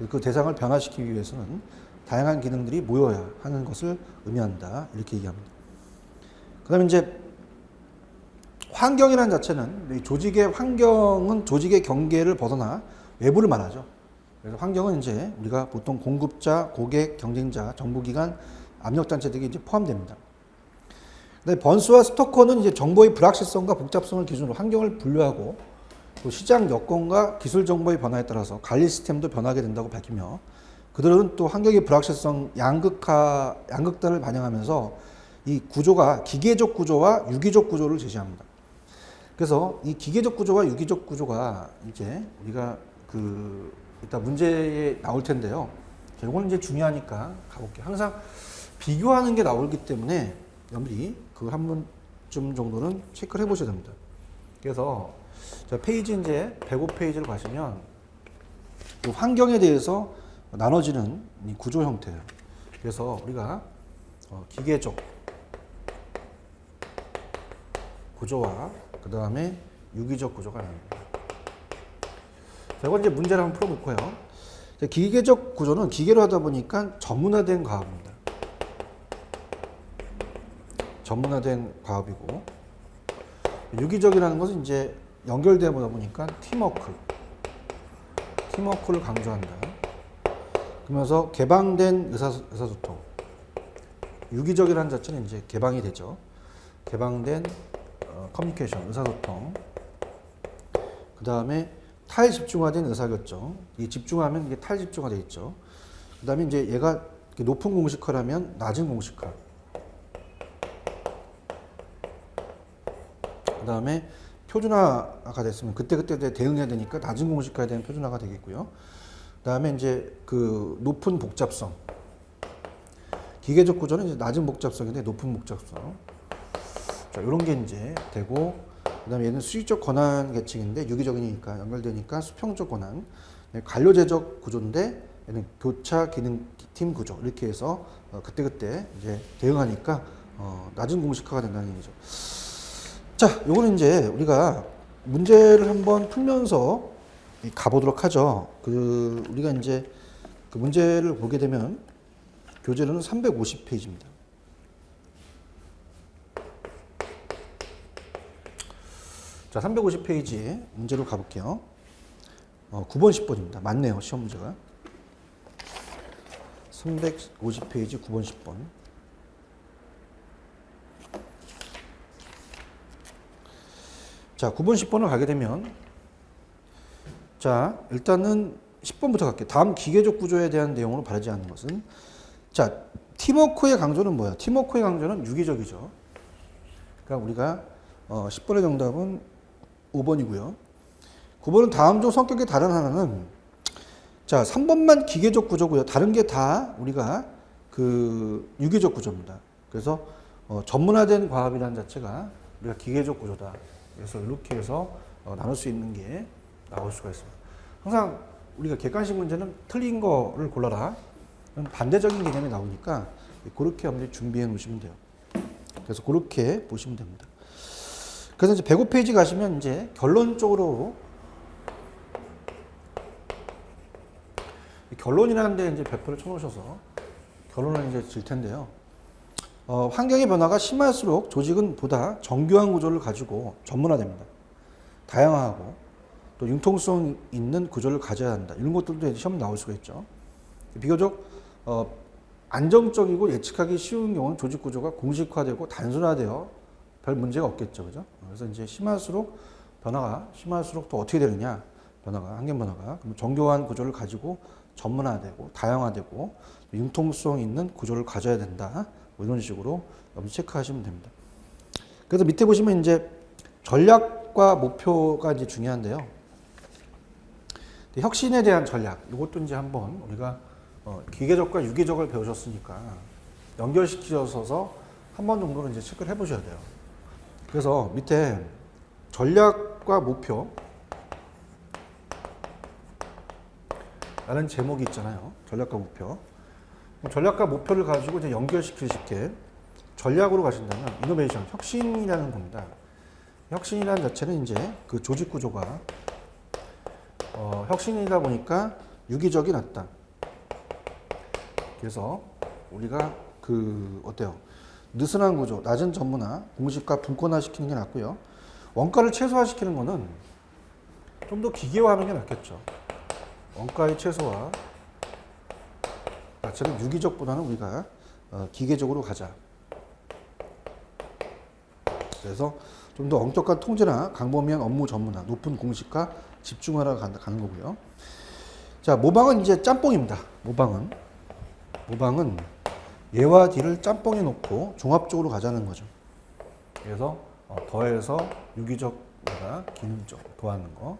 그 대상을 변화시키기 위해서는 다양한 기능들이 모여야 하는 것을 의미한다. 이렇게 얘기합니다. 그 다음에 이제 환경이라는 자체는 조직의 환경은 조직의 경계를 벗어나 외부를 말하죠. 그래서 환경은 이제 우리가 보통 공급자, 고객, 경쟁자, 정부기관, 압력단체 등이 이제 포함됩니다. 근데 번스와 스토커는 이제 정보의 불확실성과 복잡성을 기준으로 환경을 분류하고 또 시장 여건과 기술 정보의 변화에 따라서 관리 시스템도 변하게 된다고 밝히며, 그들은 또 환경의 불확실성 양극단을 반영하면서 이 구조가 기계적 구조와 유기적 구조를 제시합니다. 그래서 이 기계적 구조와 유기적 구조가 이제 우리가 이따 문제에 나올 텐데요. 이거는 이제 중요하니까 가볼게요. 항상 비교하는 게 나오기 때문에 여러분들이 그 한 번쯤 정도는 체크를 해보셔야 됩니다. 그래서 페이지 이제 105페이지를 가시면 그 환경에 대해서 나눠지는 이 구조 형태예요. 그래서 우리가 기계적 구조와 그 다음에 유기적 구조가 나옵니다. 자, 이건 이제 문제를 한번 풀어볼까요? 기계적 구조는 기계로 하다 보니까 전문화된 과학입니다. 전문화된 과학이고, 유기적이라는 것은 이제 연결되다 보니까 팀워크를 강조한다. 그러면서 개방된 의사소통. 유기적이라는 자체는 이제 개방이 되죠. 개방된 커뮤니케이션, 의사소통. 그 다음에 탈집중화된 의사결정. 이 집중하면 이게 탈집중화 되어 있죠. 그 다음에 이제 얘가 높은 공식화라면 낮은 공식화. 그 다음에 표준화가 됐으면 그때그때 대응해야 되니까 낮은 공식화에 대한 표준화가 되겠고요. 그 다음에 이제 그 높은 복잡성. 기계적 구조는 이제 낮은 복잡성인데 높은 복잡성. 자, 이런 게 이제 되고, 그 다음에 얘는 수직적 권한 계층인데 유기적이니까 연결되니까 수평적 권한. 관료제적 구조인데 얘는 교차 기능 팀 구조. 이렇게 해서 그때그때 이제 대응하니까 낮은 공식화가 된다는 얘기죠. 자, 요거는 이제 우리가 문제를 한번 풀면서 가보도록 하죠. 우리가 이제 그 문제를 보게 되면 교재로는 350페이지입니다. 자, 350페이지 문제로 가볼게요. 9번, 10번입니다. 맞네요, 시험 문제가. 350페이지 9번, 10번. 자, 9번, 10번을 가게 되면, 자, 일단은 10번부터 갈게요. 다음 기계적 구조에 대한 내용으로 바르지 않는 것은, 자, 팀워크의 강조는 뭐야? 팀워크의 강조는 유기적이죠. 그러니까 우리가 10번의 정답은 5번이고요. 9번은 다음 중 성격의 다른 하나는, 자, 3번만 기계적 구조고요. 다른 게 다 우리가 유기적 구조입니다. 그래서 전문화된 과학이라는 자체가 우리가 기계적 구조다. 그래서 이렇게 해서 나눌 수 있는 게 나올 수가 있습니다. 항상 우리가 객관식 문제는 틀린 거를 골라라. 반대적인 개념이 나오니까 그렇게 여러분들이 준비해 놓으시면 돼요. 그래서 그렇게 보시면 됩니다. 그래서 이제 105페이지 가시면 이제 결론적으로 결론이라는 데 이제 배포를 쳐놓으셔서 결론을 이제 질 텐데요. 환경의 변화가 심할수록 조직은 보다 정교한 구조를 가지고 전문화됩니다. 다양하고 또 융통성 있는 구조를 가져야 한다. 이런 것들도 시험에 나올 수가 있죠. 비교적 안정적이고 예측하기 쉬운 경우는 조직 구조가 공식화되고 단순화되어 별 문제가 없겠죠. 그죠? 그래서 이제 변화가 심할수록 또 어떻게 되느냐? 환경 변화가. 그럼 정교한 구조를 가지고 전문화되고 다양화되고 융통성 있는 구조를 가져야 된다. 뭐 이런 식으로 체크하시면 됩니다. 그래서 밑에 보시면 이제 전략과 목표가 이제 중요한데요. 혁신에 대한 전략, 이것도 이제 한번 우리가 기계적과 유기적을 배우셨으니까 연결시키셔서 한 번 정도는 이제 체크를 해보셔야 돼요. 그래서 밑에 전략과 목표 라는 제목이 있잖아요. 전략과 목표. 전략과 목표를 가지고 이제 연결시킬 수 있게 전략으로 가신다면 이노베이션, 혁신이라는 겁니다. 혁신이라는 자체는 이제 그 조직 구조가 혁신이다 보니까 유기적이 낫다. 그래서 우리가 어때요? 느슨한 구조, 낮은 전문화, 공식화, 분권화 시키는 게 낫고요. 원가를 최소화시키는 거는 좀 더 기계화하는 게 낫겠죠. 원가의 최소화 자체는 유기적보다는 우리가 기계적으로 가자. 그래서 좀 더 엄격한 통제나 광범위한 업무 전문화, 높은 공식화, 집중화로 가는 거고요. 자, 모방은 이제 짬뽕입니다. 모방은 예와 D를 짬뽕에 놓고 종합적으로 가자는 거죠. 그래서 더해서 유기적과 기능적 더하는 거.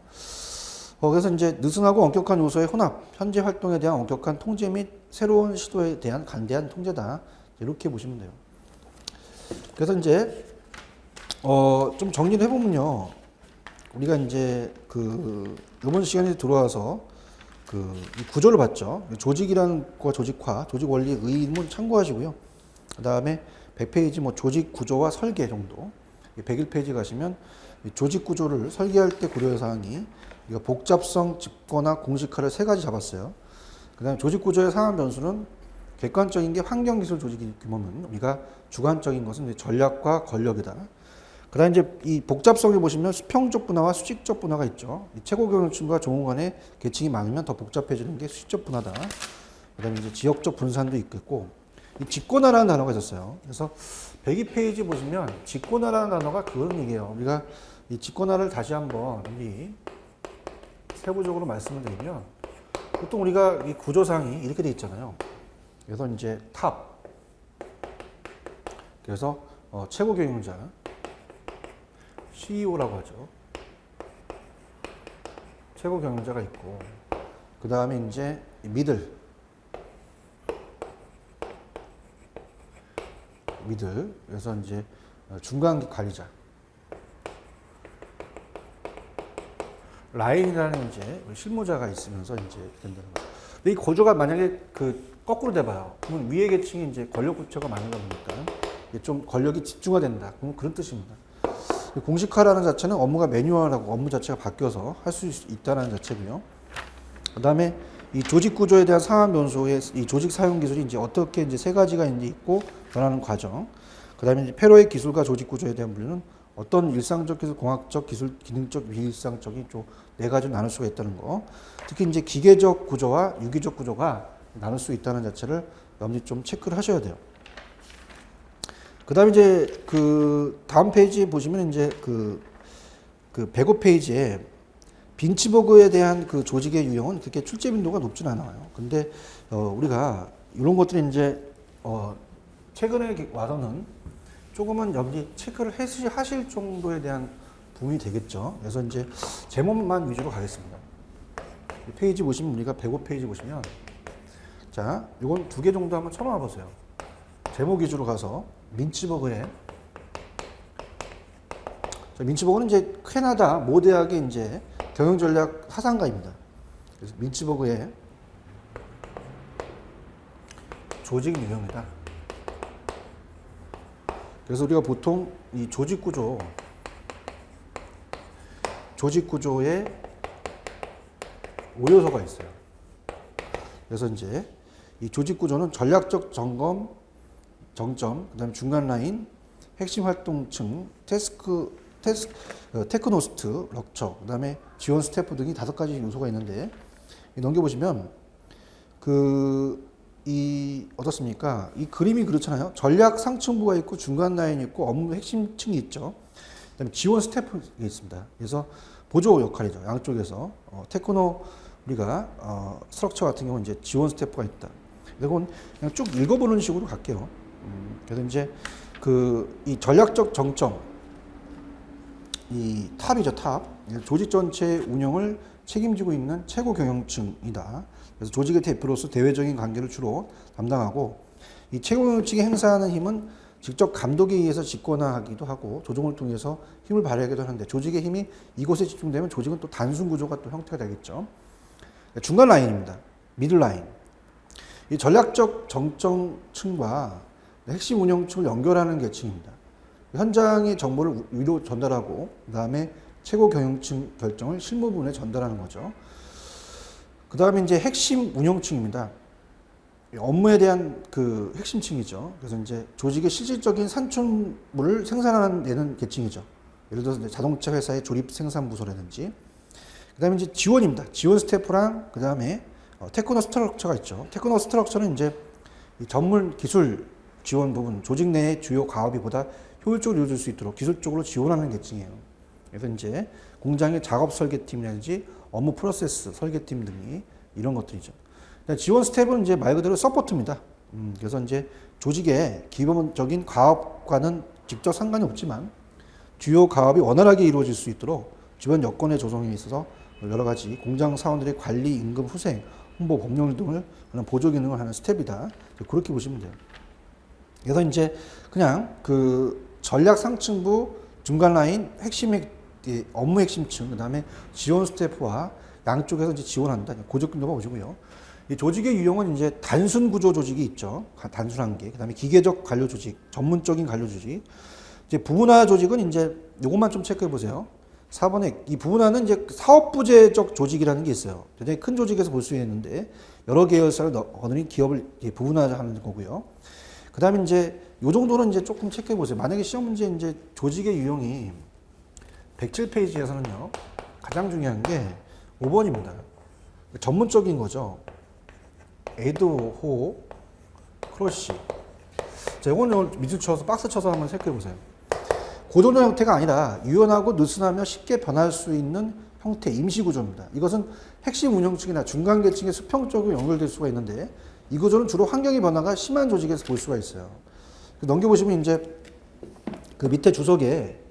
그래서 이제 느슨하고 엄격한 요소의 혼합, 현재 활동에 대한 엄격한 통제 및 새로운 시도에 대한 간대한 통제다. 이렇게 보시면 돼요. 그래서 이제 좀 정리를 해보면요. 우리가 이제 이번 시간에 들어와서 이 구조를 봤죠. 조직이라는 거 조직화, 조직 원리 의문 참고하시고요. 그 다음에 100페이지 뭐 조직 구조와 설계 정도. 101페이지 가시면 조직 구조를 설계할 때 고려할 사항이 복잡성, 집권화, 공식화를 3가지 잡았어요. 그 다음에 조직 구조의 상한 변수는 객관적인 게 환경기술 조직 규모면 우리가 주관적인 것은 이제 전략과 권력이다. 그 다음에 이제 이 복잡성에 보시면 수평적 분화와 수직적 분화가 있죠. 최고 경영층과 종업 간의 계층이 많으면 더 복잡해지는 게 수직적 분화다. 그 다음에 이제 지역적 분산도 있겠고, 이 집권화라는 단어가 있었어요. 그래서 102페이지 보시면 집권화라는 단어가 그런 얘기예요. 우리가 이 집권화를 다시 한번 세부적으로 말씀을 드리면, 보통 우리가 이 구조상이 이렇게 돼 있잖아요. 그래서 이제 탑. 그래서 최고 경영자. CEO라고 하죠. 최고 경영자가 있고, 그 다음에 이제 미들. 그래서 이제 중간 관리자. 라인이라는 이제 실무자가 있으면서 이제 된다는 거죠. 근데 이 구조가 만약에 거꾸로 돼봐요. 그러면 위의 계층이 이제 권력 구조가 많은가 보니까 좀 권력이 집중화된다. 그럼 그런 뜻입니다. 공식화라는 자체는 업무가 매뉴얼하고 업무 자체가 바뀌어서 할 수 있다는 자체고요. 그 다음에 이 조직 구조에 대한 상한 변수의 이 조직 사용 기술이 이제 어떻게 이제 3가지가 이제 있고 변하는 과정. 그 다음에 이제 페로의 기술과 조직 구조에 대한 분류는 어떤 일상적 기술, 공학적 기술, 기능적, 비일상적인 좀 4가지로 나눌 수가 있다는 거. 특히 이제 기계적 구조와 유기적 구조가 나눌 수 있다는 자체를 여러분들이 좀 체크를 하셔야 돼요. 그 다음에 이제 다음 페이지 보시면 이제 105페이지에 빈츠버그에 대한 조직의 유형은 그렇게 출제 빈도가 높진 않아요. 근데 우리가 이런 것들이 이제 최근에 와서는 조금은 여기 체크를 하실 정도에 대한 부분이 되겠죠. 그래서 이제 제목만 위주로 가겠습니다. 페이지 보시면 우리가 105페이지 보시면 자, 이건 2개 정도 한번 쳐놔 보세요. 제목 위주로 가서 민츠버그의 민츠버그는 이제 캐나다 모 대학의 이제 경영전략 사상가입니다. 그래서 민츠버그의 조직 유형이다. 그래서 우리가 보통 이 조직 구조에 5요소가 있어요. 그래서 이제 이 조직 구조는 전략적 점검, 정점, 그다음에 중간 라인, 핵심 활동층, 테크노스트, 럭처, 그다음에 지원 스태프 등이 5가지 요소가 있는데 넘겨보시면 어떻습니까? 이 그림이 그렇잖아요. 전략 상층부가 있고 중간 라인이 있고 업무 핵심층이 있죠. 그다음에 지원 스태프가 있습니다. 그래서 보조 역할이죠. 양쪽에서 테크노 우리가 스트럭처 같은 경우는 이제 지원 스태프가 있다. 이건 그냥 쭉 읽어보는 식으로 갈게요. 그래서 이제 이 전략적 정점, 이 탑이죠, 탑. 조직 전체 운영을 책임지고 있는 최고 경영층이다. 그래서 조직의 대표로서 대외적인 관계를 주로 담당하고 이 최고 경영층이 행사하는 힘은 직접 감독에 의해서 집권하기도 하고 조정을 통해서 힘을 발휘하기도 하는데 조직의 힘이 이곳에 집중되면 조직은 또 단순 구조가 또 형태가 되겠죠. 중간 라인입니다. 미들 라인. 이 전략적 정점층과 핵심 운영층을 연결하는 계층입니다. 현장의 정보를 위로 전달하고 그다음에 최고 경영층 결정을 실무부문에 전달하는 거죠. 그다음에 이제 핵심 운영층입니다. 업무에 대한 핵심층이죠. 그래서 이제 조직의 실질적인 산출물을 생산하는 계층이죠. 예를 들어서 이제 자동차 회사의 조립 생산 부서라든지. 그다음에 이제 지원입니다. 지원 스태프랑 그다음에 테크노 스트럭처가 있죠. 테크노 스트럭처는 이제 이 전문 기술 지원 부분, 조직 내의 주요 가업이 보다 효율적으로 이루어질 수 있도록 기술적으로 지원하는 계층이에요. 그래서 이제 공장의 작업 설계팀이라든지 업무 프로세스 설계팀 등이 이런 것들이죠. 지원 스텝은 이제 말 그대로 서포트입니다. 그래서 이제 조직의 기본적인 가업과는 직접 상관이 없지만 주요 가업이 원활하게 이루어질 수 있도록 주변 여건의 조성에 있어서 여러 가지 공장 사원들의 관리, 임금, 후생, 홍보, 법령 등을 하는 보조 기능을 하는 스텝이다. 그렇게 보시면 돼요. 그래서 이제 그냥 전략 상층부, 중간 라인, 업무 핵심층, 그 다음에 지원 스태프와 양쪽에서 이제 지원한다. 고적근도가 오시고요. 이 조직의 유형은 이제 단순 구조 조직이 있죠. 단순한 게. 그 다음에 기계적 관료 조직, 전문적인 관료 조직. 이제 부분화 조직은 이제 요것만 좀 체크해 보세요. 4번에 이 부분화는 이제 사업부제적 조직이라는 게 있어요. 굉장히 큰 조직에서 볼 수 있는데 여러 계열사를 거느린 기업을 부분화하는 거고요. 그 다음에 이제 요 정도는 이제 조금 체크해 보세요. 만약에 시험 문제 이제 조직의 유형이 107페이지에서는요, 가장 중요한 게 5번입니다. 전문적인 거죠. 에드호, 크러쉬. 자, 이거는 밑줄 쳐서 박스 쳐서 한번 체크해 보세요. 고정적 형태가 아니라 유연하고 느슨하며 쉽게 변할 수 있는 형태, 임시 구조입니다. 이것은 핵심 운영층이나 중간 계층의 수평적으로 연결될 수가 있는데 이 구조는 주로 환경의 변화가 심한 조직에서 볼 수가 있어요. 넘겨보시면 이제 그 밑에 주석에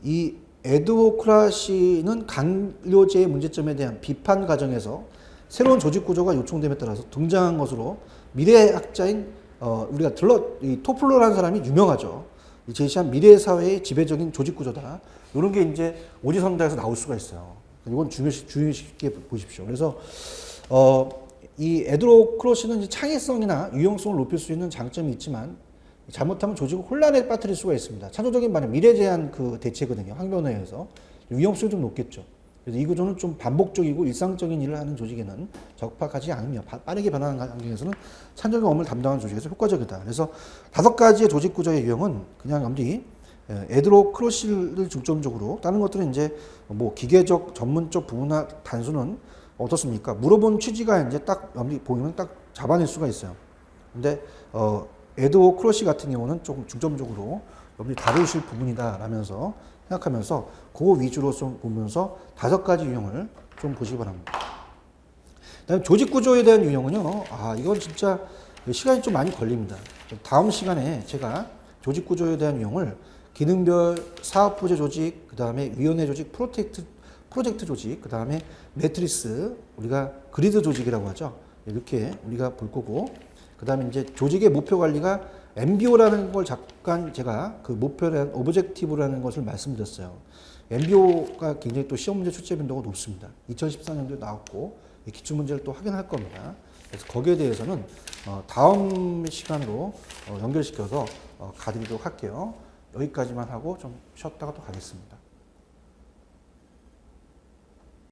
이 에드호크라시는 관료제의 문제점에 대한 비판 과정에서 새로운 조직 구조가 요청됨에 따라서 등장한 것으로 미래학자인 우리가 이 토플러라는 사람이 유명하죠. 제시한 미래 사회의 지배적인 조직 구조다. 이런 게 이제 오지선다에서 나올 수가 있어요. 이건 중요시게 보십시오. 그래서 이 에드호크라시는 창의성이나 유용성을 높일 수 있는 장점이 있지만 잘못하면 조직을 혼란에 빠뜨릴 수가 있습니다. 창조적인 반응, 미래 제한 대체거든요. 환경에 의해서 위험성이 좀 높겠죠. 그래서 이 구조는 좀 반복적이고 일상적인 일을 하는 조직에는 적합하지 않으며 빠르게 변하는 환경에서는 창조적인 업무를 담당하는 조직에서 효과적이다. 그래서 5가지의 조직 구조의 유형은 그냥 엄리 에드호크라시를 중점적으로 다른 것들은 이제 뭐 기계적, 전문적 부분화 단순은 어떻습니까? 물어본 취지가 이제 딱 엄리 보이면 딱 잡아낼 수가 있어요. 근데 에드호크라시 같은 경우는 조금 중점적으로 여러분이 다루실 부분이다 라면서 생각하면서 그거 위주로 좀 보면서 5가지 유형을 좀 보시기 바랍니다. 그다음에 조직 구조에 대한 유형은요. 이건 진짜 시간이 좀 많이 걸립니다. 다음 시간에 제가 조직 구조에 대한 유형을 기능별 사업부제 조직, 그다음에 위원회 조직, 프로젝트 조직, 그다음에 매트리스, 우리가 그리드 조직이라고 하죠. 이렇게 우리가 볼 거고, 그다음에 이제 조직의 목표 관리가 MBO라는 걸 잠깐 제가 그 목표라는 오브젝티브라는 것을 말씀드렸어요. MBO가 굉장히 또 시험 문제 출제 빈도가 높습니다. 2014년도에 나왔고 기출 문제를 또 확인할 겁니다. 그래서 거기에 대해서는 다음 시간으로 연결시켜서 가드리도록 할게요. 여기까지만 하고 좀 쉬었다가 또 가겠습니다.